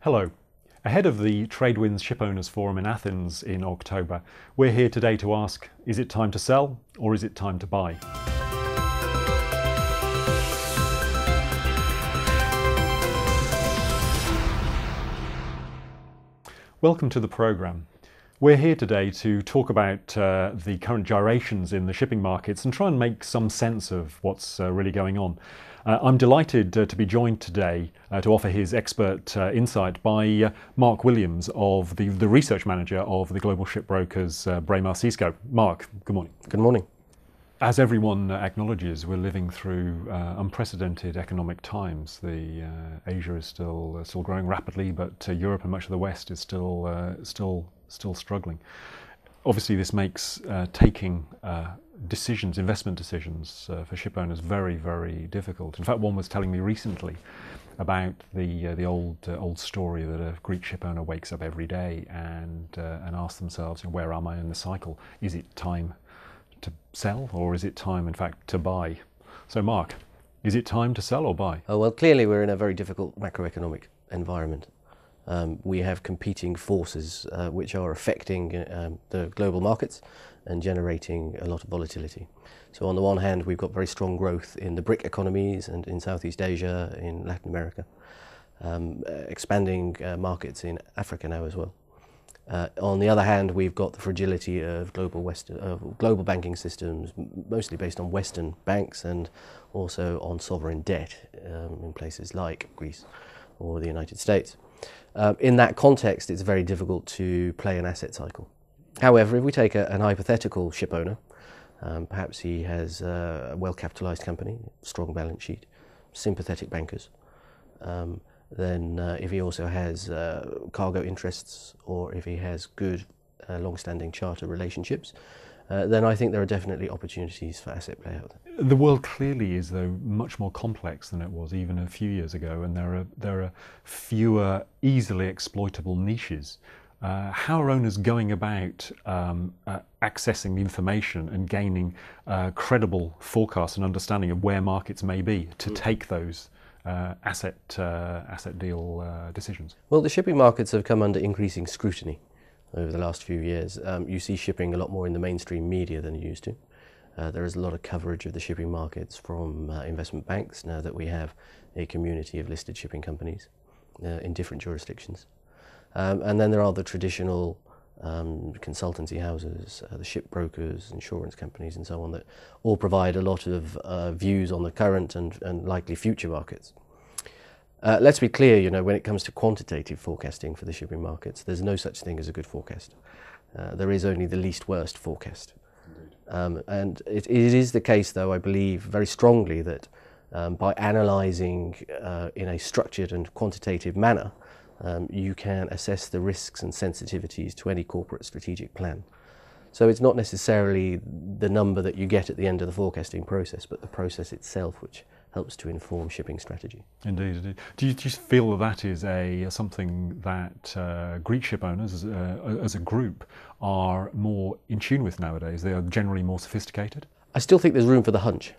Hello. Ahead of the TradeWinds Shipowners Forum in Athens in October, we're here today to ask, is it time to sell or is it time to buy? Welcome to the programme. We're here today to talk about the current gyrations in the shipping markets and try and make some sense of what's really going on. I'm delighted to be joined today to offer his expert insight by Mark Williams, of the research manager of the global shipbrokers Braemar Seascope. Mark, good morning. Good morning. As everyone acknowledges, we're living through unprecedented economic times. Asia is still growing rapidly, but Europe and much of the West is still struggling. Obviously, this makes taking investment decisions for ship owners very, very difficult. In fact, one was telling me recently about the old story that a Greek ship owner wakes up every day and asks themselves, where am I in the cycle? Is it time to sell, or is it time, in fact, to buy? So, Mark, is it time to sell or buy? Oh, well, clearly we're in a very difficult macroeconomic environment. We have competing forces which are affecting the global markets and generating a lot of volatility. So on the one hand, we've got very strong growth in the BRIC economies and in Southeast Asia, in Latin America, expanding markets in Africa now as well. On the other hand, we've got the fragility of global banking systems, mostly based on Western banks and also on sovereign debt in places like Greece or the United States. In that context, it's very difficult to play an asset cycle. However, if we take an hypothetical ship owner, perhaps he has a well-capitalized company, strong balance sheet, sympathetic bankers, then if he also has cargo interests, or if he has good long-standing charter relationships, then I think there are definitely opportunities for asset play out there. The world clearly is, though, much more complex than it was even a few years ago, and there are fewer easily exploitable niches. How are owners going about accessing the information and gaining credible forecasts and understanding of where markets may be to take those asset deal decisions? Well, the shipping markets have come under increasing scrutiny over the last few years. You see shipping a lot more in the mainstream media than you used to. There is a lot of coverage of the shipping markets from investment banks now that we have a community of listed shipping companies in different jurisdictions. And then there are the traditional consultancy houses, the ship brokers, insurance companies and so on, that all provide a lot of views on the current and likely future markets. Let's be clear, when it comes to quantitative forecasting for the shipping markets, there's no such thing as a good forecast. There is only the least worst forecast. And it is the case, though, I believe very strongly that by analysing in a structured and quantitative manner, you can assess the risks and sensitivities to any corporate strategic plan. So it's not necessarily the number that you get at the end of the forecasting process, but the process itself which helps to inform shipping strategy. Indeed, indeed. Do you feel that is something that Greek ship owners as a group are more in tune with nowadays? They are generally more sophisticated? I still think there's room for the hunch.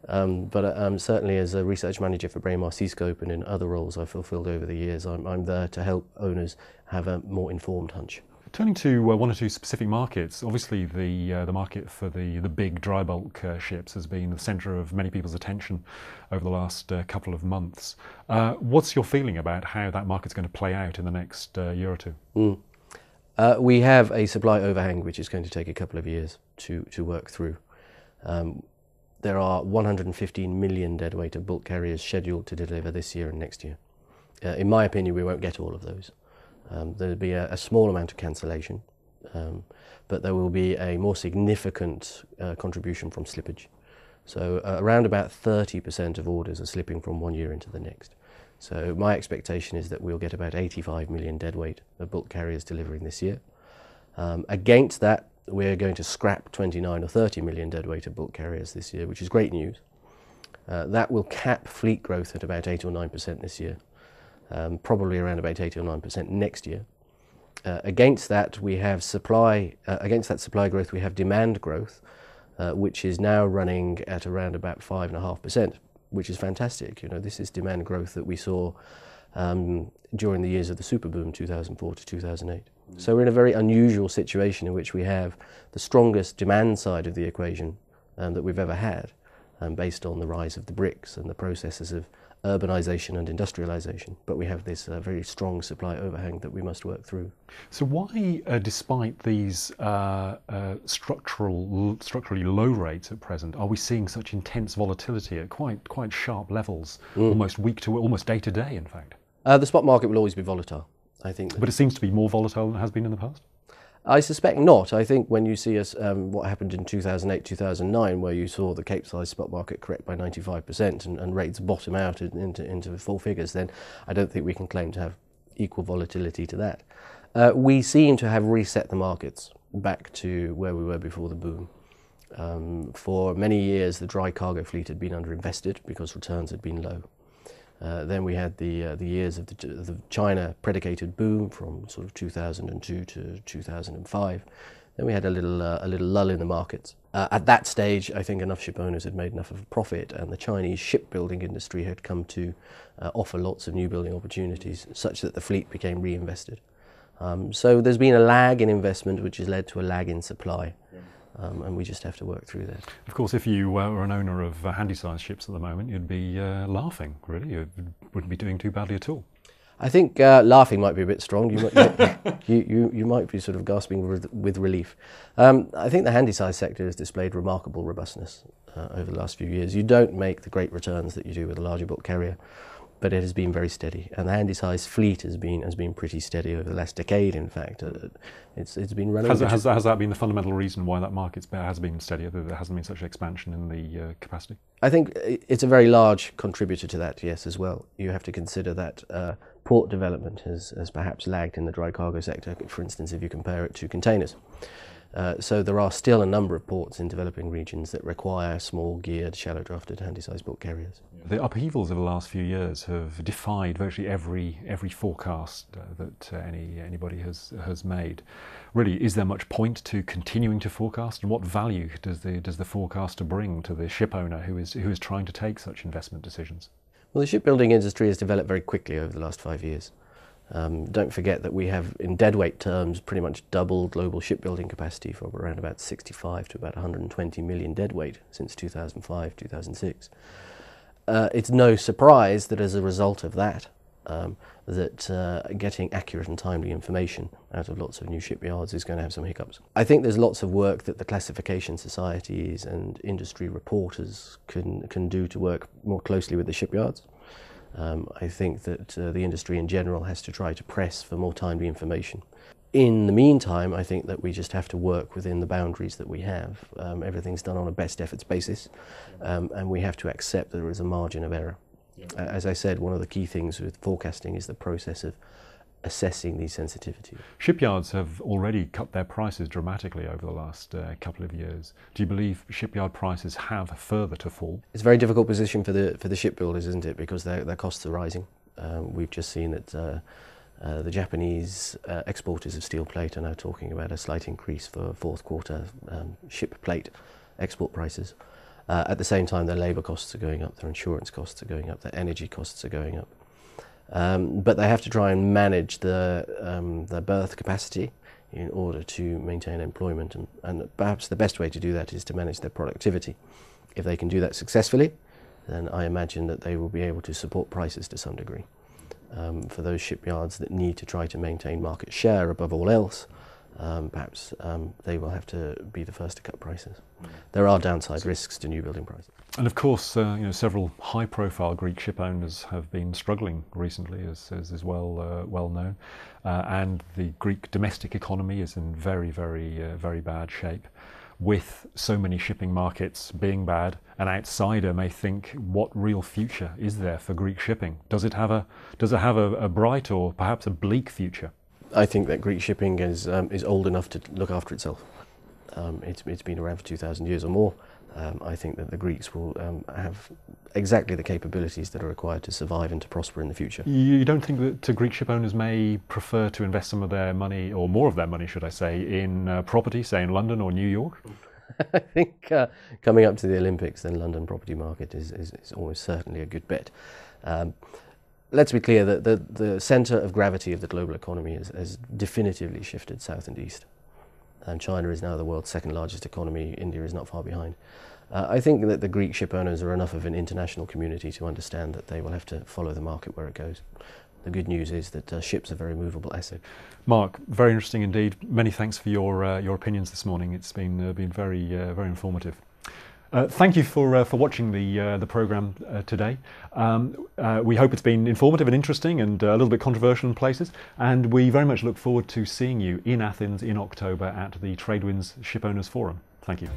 But certainly as a research manager for Braemar Seascope and in other roles I've fulfilled over the years, I'm there to help owners have a more informed hunch. Turning to one or two specific markets, obviously the market for the big dry bulk ships has been the centre of many people's attention over the last couple of months. What's your feeling about how that market's going to play out in the next year or two? We have a supply overhang which is going to take a couple of years to work through. There are 115 million deadweight of bulk carriers scheduled to deliver this year and next year. In my opinion, we won't get all of those. There'll be a small amount of cancellation, but there will be a more significant contribution from slippage. So around about 30% of orders are slipping from one year into the next. So my expectation is that we'll get about 85 million deadweight of bulk carriers delivering this year. Against that, we're going to scrap 29 or 30 million deadweight of bulk carriers this year, which is great news. That will cap fleet growth at about 8 or 9% this year. Probably around about 8 or 9% next year. Against that, we have against that supply growth, we have demand growth, which is now running at around about 5.5%, which is fantastic. This is demand growth that we saw during the years of the super boom, 2004 to 2008. So we're in a very unusual situation in which we have the strongest demand side of the equation that we've ever had, based on the rise of the bricks and the processes of urbanisation and industrialisation. But we have this very strong supply overhang that we must work through. So why, despite these structurally low rates at present, are we seeing such intense volatility at quite sharp levels, almost day to day, in fact? The spot market will always be volatile, I think. But it seems to be more volatile than it has been in the past? I suspect not. I think when you see what happened in 2008, 2009, where you saw the Cape-sized spot market correct by 95% and rates bottom out into full figures, then I don't think we can claim to have equal volatility to that. We seem to have reset the markets back to where we were before the boom. For many years, the dry cargo fleet had been underinvested because returns had been low. Then we had the years of the China predicated boom from sort of 2002 to 2005. Then we had a little lull in the markets. At that stage, I think enough ship owners had made enough of a profit, and the Chinese shipbuilding industry had come to offer lots of new building opportunities, such that the fleet became reinvested. So there's been a lag in investment, which has led to a lag in supply. And we just have to work through that. Of course, if you were an owner of Handysized ships at the moment, you'd be laughing, really. You wouldn't be doing too badly at all. I think laughing might be a bit strong. You might be sort of gasping with relief. I think the Handysized sector has displayed remarkable robustness over the last few years. You don't make the great returns that you do with a larger bulk carrier, but it has been very steady, and the Handysized fleet has been pretty steady over the last decade. In fact, it's been relatively. Has that been the fundamental reason why that market has been steady? There hasn't been such expansion in the capacity. I think it's a very large contributor to that. Yes, as well. You have to consider that port development has perhaps lagged in the dry cargo sector. For instance, if you compare it to containers. So there are still a number of ports in developing regions that require small geared, shallow drafted Handysized bulk carriers. The upheavals of the last few years have defied virtually every forecast that anybody has made. Really, is there much point to continuing to forecast, and what value does the forecaster bring to the ship owner who is trying to take such investment decisions? Well, the shipbuilding industry has developed very quickly over the last 5 years. Don't forget that we have, in deadweight terms, pretty much doubled global shipbuilding capacity from around about 65 to about 120 million deadweight since 2005, 2006. It's no surprise that as a result of that, getting accurate and timely information out of lots of new shipyards is going to have some hiccups. I think there's lots of work that the classification societies and industry reporters can do to work more closely with the shipyards. I think that the industry in general has to try to press for more timely information. In the meantime, I think that we just have to work within the boundaries that we have. Everything's done on a best efforts basis, and we have to accept that there is a margin of error. As I said, one of the key things with forecasting is the process of assessing these sensitivities. Shipyards have already cut their prices dramatically over the last couple of years. Do you believe shipyard prices have further to fall? It's a very difficult position for the shipbuilders, isn't it? Because their costs are rising. We've just seen that the Japanese exporters of steel plate are now talking about a slight increase for fourth quarter ship plate export prices. At the same time, their labour costs are going up, their insurance costs are going up, their energy costs are going up. But they have to try and manage their berth capacity in order to maintain employment, and perhaps the best way to do that is to manage their productivity. If they can do that successfully, then I imagine that they will be able to support prices to some degree. For those shipyards that need to try to maintain market share above all else, perhaps they will have to be the first to cut prices. There are downside risks to new building prices. And of course, several high-profile Greek ship owners have been struggling recently, as is well known, and the Greek domestic economy is in very bad shape. With so many shipping markets being bad, an outsider may think, what real future is there for Greek shipping? Does it have a bright or perhaps a bleak future? I think that Greek shipping is old enough to look after itself. It's been around for 2,000 years or more. I think that the Greeks will have exactly the capabilities that are required to survive and to prosper in the future. You don't think that Greek ship owners may prefer to invest some of their money, or more of their money, should I say, in property, say in London or New York? I think coming up to the Olympics, then London property market is almost certainly a good bet. let's be clear that the centre of gravity of the global economy has definitively shifted south and east. And China is now the world's second largest economy. India is not far behind. I think that the Greek ship owners are enough of an international community to understand that they will have to follow the market where it goes. The good news is that ships are a very movable asset. Mark, very interesting indeed. Many thanks for your opinions this morning. It's been very informative. Thank you for watching the programme today. We hope it's been informative and interesting and a little bit controversial in places, and we very much look forward to seeing you in Athens in October at the TradeWinds Shipowners Forum. Thank you.